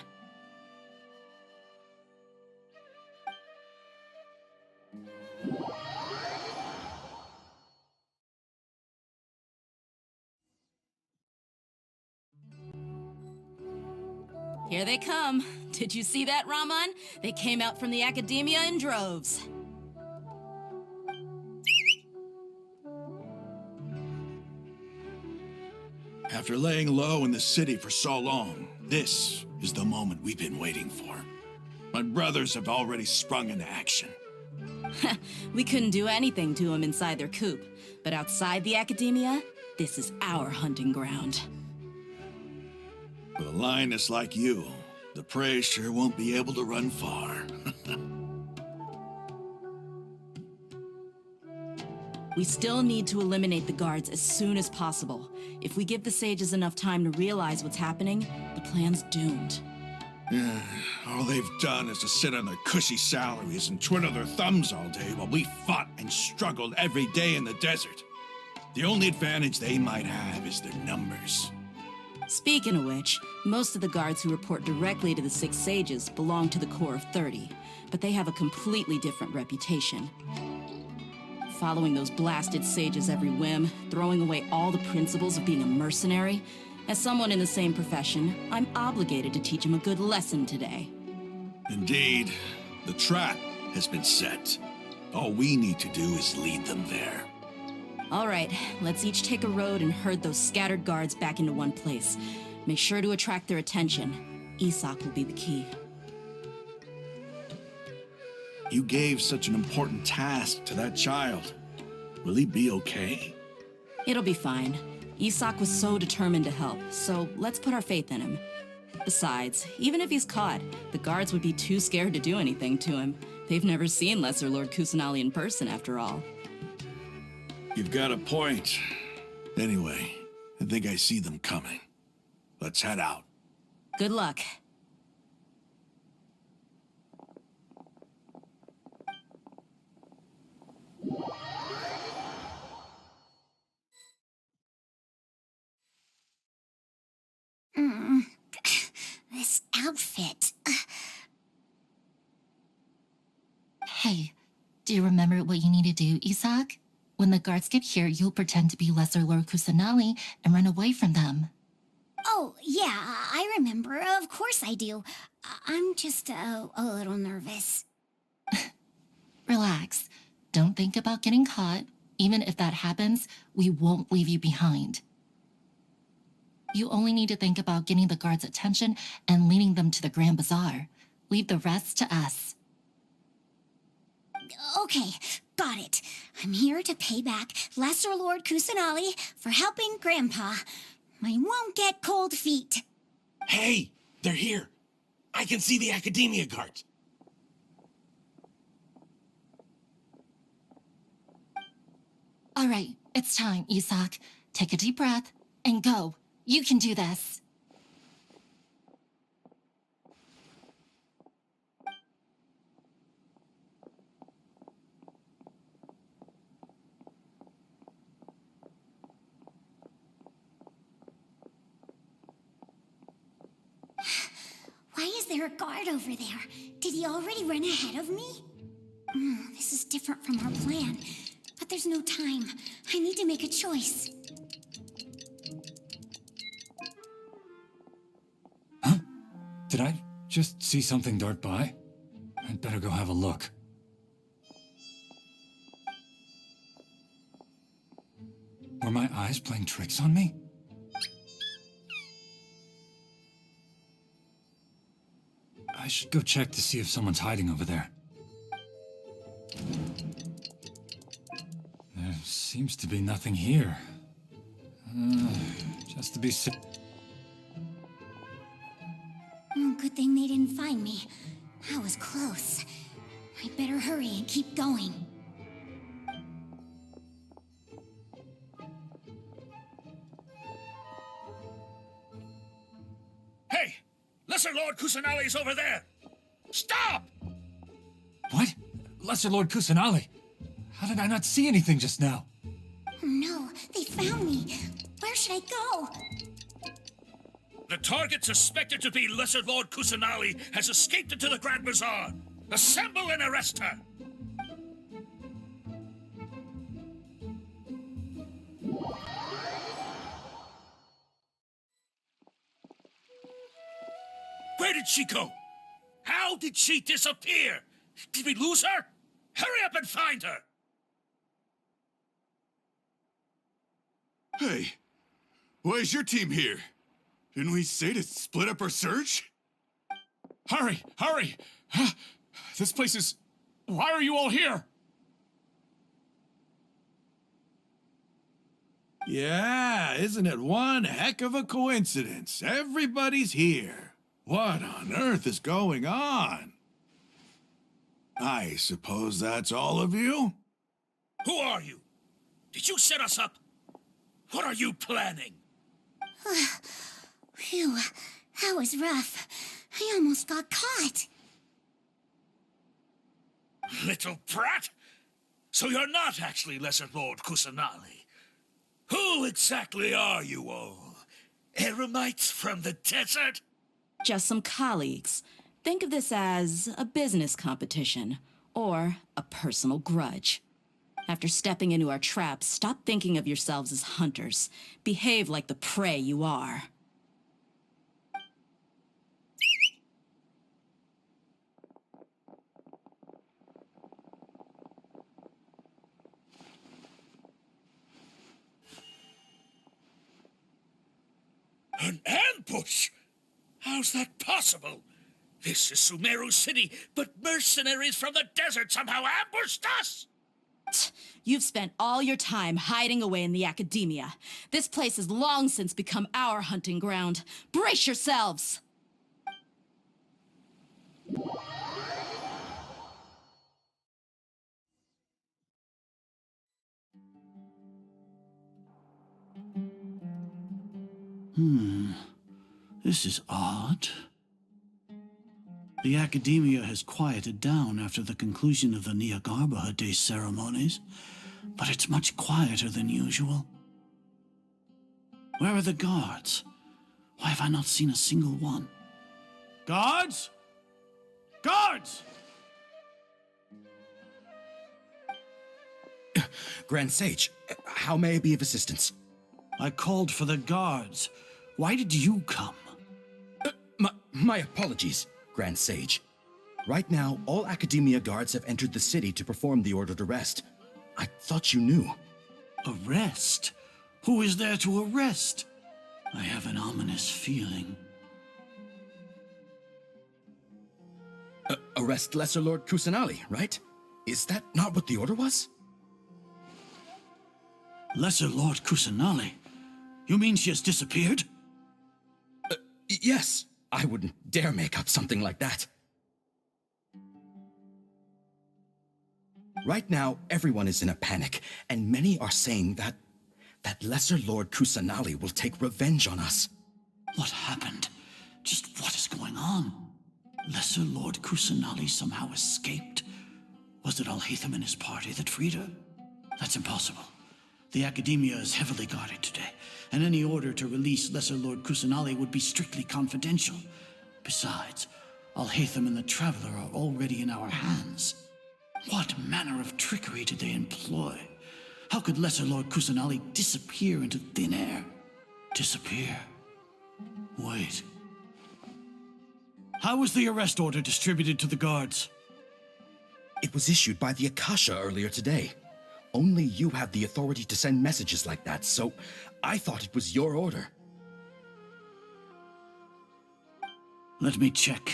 Here they come. Did you see that, Raman? They came out from the Academia in droves. After laying low in the city for so long, this is the moment we've been waiting for. My brothers have already sprung into action. We couldn't do anything to them inside their coop, but outside the Academia, this is our hunting ground. With a lioness like you, the prey sure won't be able to run far. We still need to eliminate the guards as soon as possible. If we give the sages enough time to realize what's happening, the plan's doomed. All they've done is to sit on their cushy salaries and twiddle their thumbs all day while we fought and struggled every day in the desert. The only advantage they might have is their numbers. Speaking of which, most of the guards who report directly to the 6 sages belong to the Corps of 30, but they have a completely different reputation. Following those blasted sages every whim, throwing away all the principles of being a mercenary. As someone in the same profession, I'm obligated to teach them a good lesson today. Indeed, the trap has been set. All we need to do is lead them there. All right, let's each take a road and herd those scattered guards back into one place. Make sure to attract their attention. Isak will be the key. You gave such an important task to that child. Will he be okay? It'll be fine. Isak was so determined to help, so let's put our faith in him. Besides, even if he's caught, the guards would be too scared to do anything to him. They've never seen Lesser Lord Kusanali in person, after all. You've got a point. Anyway, I think I see them coming. Let's head out. Good luck. This outfit. Hey, do you remember what you need to do, Isak? When the guards get here, you'll pretend to be Lesser Lord Kusanali and run away from them. Oh, yeah, I remember. Of course I do. I'm just a little nervous. Relax. Don't think about getting caught. Even if that happens, we won't leave you behind. You only need to think about getting the guards' attention and leading them to the Grand Bazaar. Leave the rest to us. Okay, got it. I'm here to pay back Lesser Lord Kusanali for helping Grandpa. I won't get cold feet. Hey, they're here. I can see the Academia guards. All right, it's time, Isak. Take a deep breath and go. You can do this. Why is there a guard over there? Did he already run ahead of me? This is different from our plan. But there's no time. I need to make a choice. Huh? Did I just see something dart by? I'd better go have a look. Were my eyes playing tricks on me? I should go check to see if someone's hiding over there. There seems to be nothing here. Just to be safe. Good thing they didn't find me. That was close. I better hurry and keep going. Hey! Lesser Lord Kusanali is over there! Stop! What? Lesser Lord Kusanali? How did I not see anything just now? Oh no, they found me. Where should I go? The target suspected to be Lesser Lord Kusanali has escaped into the Grand Bazaar. Assemble and arrest her! Where did she go? How did she disappear? Did we lose her? Hurry up and find her! Hey, why is your team here? Didn't we say to split up our search? Hurry! Hurry! This place is... Why are you all here? Yeah, isn't it one heck of a coincidence? Everybody's here. What on earth is going on? I suppose that's all of you? Who are you? Did you set us up? What are you planning? Phew, that was rough. I almost got caught. Little brat? So you're not actually Lesser Lord Kusanali. Who exactly are you all? Eremites from the desert? Just some colleagues. Think of this as a business competition, or a personal grudge. After stepping into our traps, stop thinking of yourselves as hunters. Behave like the prey you are. An ambush? How's that possible? This is Sumeru City, but mercenaries from the desert somehow ambushed us! You've spent all your time hiding away in the academia. This place has long since become our hunting ground. Brace yourselves! This is odd. The academia has quieted down after the conclusion of the Jnagarbha Day ceremonies, but it's much quieter than usual. Where are the guards? Why have I not seen a single one? Guards? Guards! Grand Sage, how may I be of assistance? I called for the guards. Why did you come? My apologies, Grand Sage. Right now, all Academia guards have entered the city to perform the ordered arrest. I thought you knew. Arrest? Who is there to arrest? I have an ominous feeling. Arrest Lesser Lord Kusanali, right? Is that not what the order was? Lesser Lord Kusanali? You mean she has disappeared? Yes. I wouldn't dare make up something like that. Right now, everyone is in a panic, and many are saying that Lesser Lord Kusanali will take revenge on us. What happened? Just what is going on? Lesser Lord Kusanali somehow escaped? Was it Alhaitham and his party that freed her? That's impossible. The Academia is heavily guarded today, and any order to release Lesser Lord Kusanali would be strictly confidential. Besides, Alhaitham and the Traveler are already in our hands. What manner of trickery did they employ? How could Lesser Lord Kusanali disappear into thin air? Disappear? Wait. How was the arrest order distributed to the guards? It was issued by the Akasha earlier today. Only you have the authority to send messages like that, so I thought it was your order. Let me check.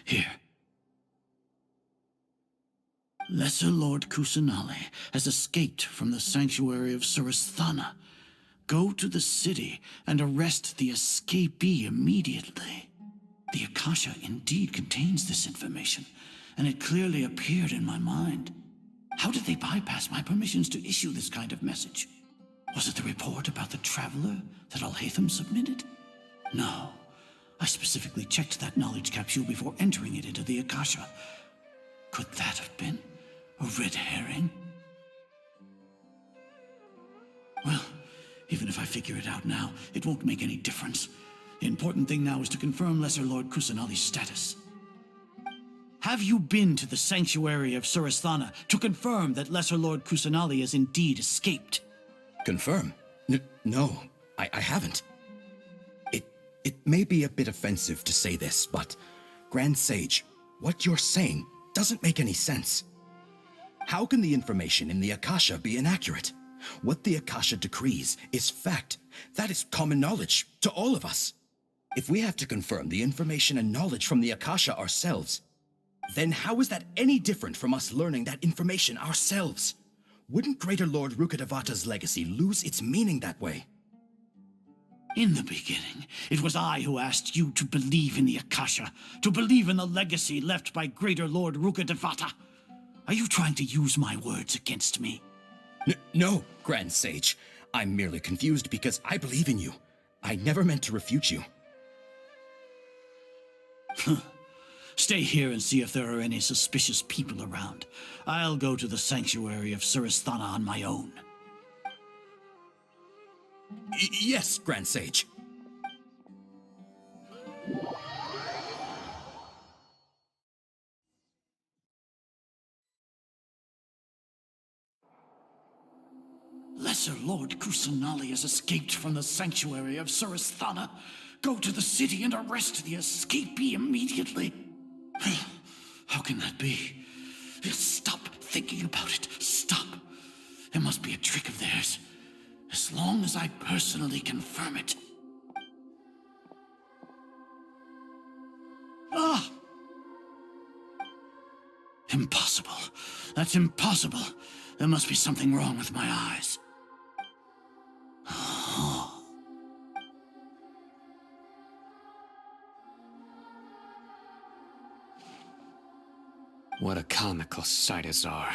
Here. Lesser Lord Kusanali has escaped from the sanctuary of Surasthana. Go to the city and arrest the escapee immediately. The Akasha indeed contains this information, and it clearly appeared in my mind. How did they bypass my permissions to issue this kind of message? Was it the report about the Traveler that Alhaitham submitted? No. I specifically checked that knowledge capsule before entering it into the Akasha. Could that have been a red herring? Well, even if I figure it out now, it won't make any difference. The important thing now is to confirm Lesser Lord Kusanali's status. Have you been to the sanctuary of Surasthana to confirm that Lesser Lord Kusanali has indeed escaped? Confirm? No, I haven't. It may be a bit offensive to say this, but Grand Sage, what you're saying doesn't make any sense. How can the information in the Akasha be inaccurate? What the Akasha decrees is fact. That is common knowledge to all of us. If we have to confirm the information and knowledge from the Akasha ourselves, then how is that any different from us learning that information ourselves? Wouldn't Greater Lord Rukkhadevata's legacy lose its meaning that way? In the beginning, it was I who asked you to believe in the Akasha, to believe in the legacy left by Greater Lord Rukkhadevata. Are you trying to use my words against me? No, Grand Sage. I'm merely confused because I believe in you. I never meant to refute you. Stay here and see if there are any suspicious people around. I'll go to the sanctuary of Surasthana on my own. Yes, Grand Sage. Lesser Lord Kusanali has escaped from the sanctuary of Surasthana. Go to the city and arrest the escapee immediately. How can that be? Stop thinking about it. Stop. It must be a trick of theirs. As long as I personally confirm it. Ah! Impossible. That's impossible. There must be something wrong with my eyes. What a comical sight, Azar.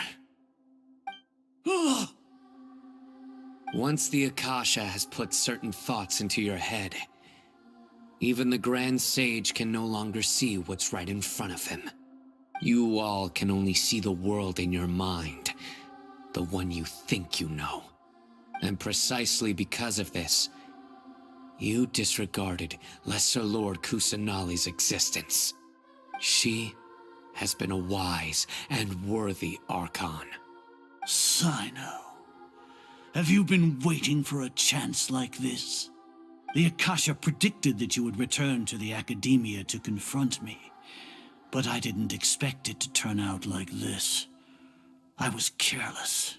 Once the Akasha has put certain thoughts into your head, even the Grand Sage can no longer see what's right in front of him. You all can only see the world in your mind, the one you think you know. And precisely because of this, you disregarded Lesser Lord Kusanali's existence. She has been a wise and worthy Archon. Sino, have you been waiting for a chance like this? The Akasha predicted that you would return to the Academia to confront me, but I didn't expect it to turn out like this. I was careless.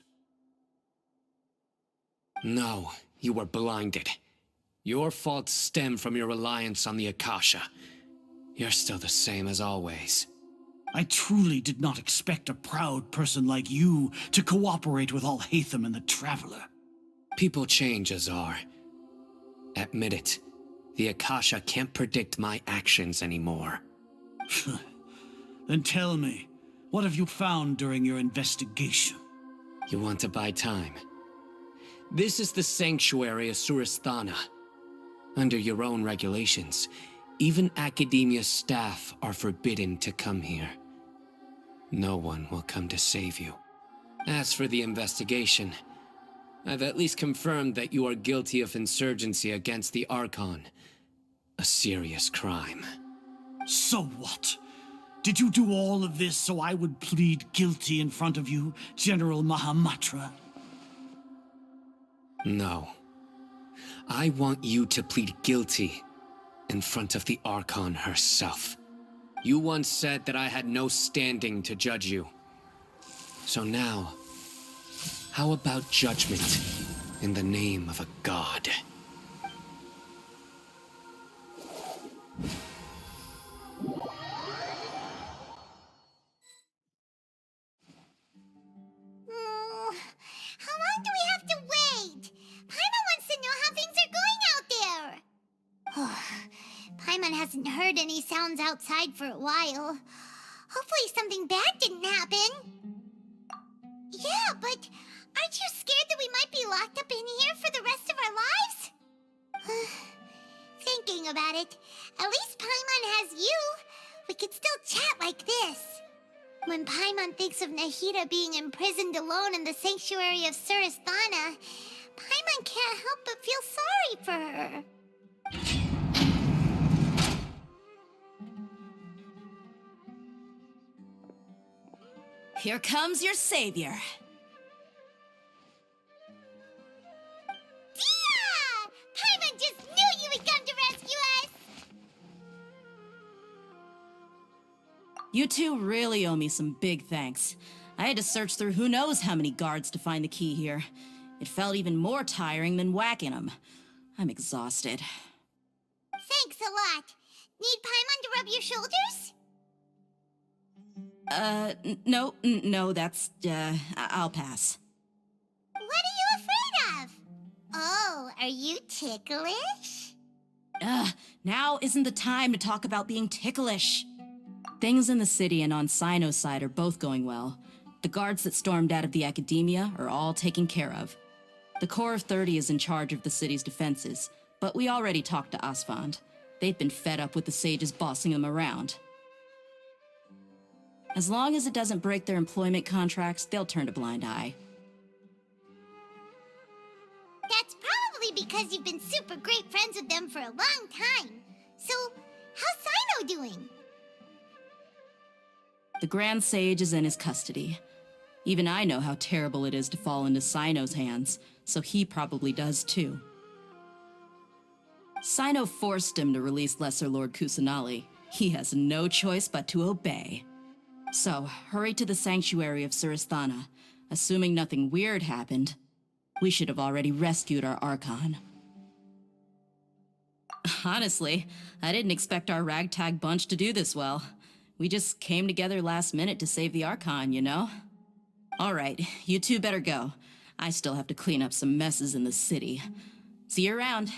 No, you were blinded. Your faults stem from your reliance on the Akasha. You're still the same as always. I truly did not expect a proud person like you to cooperate with Alhaitham and the Traveler. People change, Azar. Admit it. The Akasha can't predict my actions anymore. Then tell me, what have you found during your investigation? You want to buy time? This is the sanctuary of Surasthana. Under your own regulations, even Academia staff are forbidden to come here. No one will come to save you. As for the investigation, I've at least confirmed that you are guilty of insurgency against the Archon. A serious crime. So what? Did you do all of this so I would plead guilty in front of you, General Mahamatra? No. I want you to plead guilty in front of the Archon herself. You once said that I had no standing to judge you. So now, how about judgment in the name of a god? How long do we have to wait? Paimon wants to know how things are going out there. Paimon hasn't heard any sounds outside for a while. Hopefully something bad didn't happen. Yeah, but aren't you scared that we might be be locked up in here for the rest of our lives? Thinking about it, at least Paimon has you. We could still chat like this. When Paimon thinks of Nahida being imprisoned alone in the sanctuary of Surasthana, Paimon can't help but feel sorry for her. Here comes your savior. Dia! Paimon just knew you would come to rescue us! You two really owe me some big thanks. I had to search through who knows how many guards to find the key here. It felt even more tiring than whacking them. I'm exhausted. Thanks a lot. Need Paimon to rub your shoulders? No, that's, I'll pass. What are you afraid of? Oh, are you ticklish? Now isn't the time to talk about being ticklish. Things in the city and on Sino's side are both going well. The guards that stormed out of the Academia are all taken care of. The Corps of 30 is in charge of the city's defenses, but we already talked to Asfand. They've been fed up with the sages bossing them around. As long as it doesn't break their employment contracts, they'll turn a blind eye. That's probably because you've been super great friends with them for a long time. So, how's Sino doing? The Grand Sage is in his custody. Even I know how terrible it is to fall into Sino's hands, so he probably does too. Sino forced him to release Lesser Lord Kusanali. He has no choice but to obey. So, hurry to the sanctuary of Surasthana. Assuming nothing weird happened, we should have already rescued our Archon. Honestly, I didn't expect our ragtag bunch to do this well. We just came together last minute to save the Archon, you know? Alright, you two better go. I still have to clean up some messes in the city. See you around.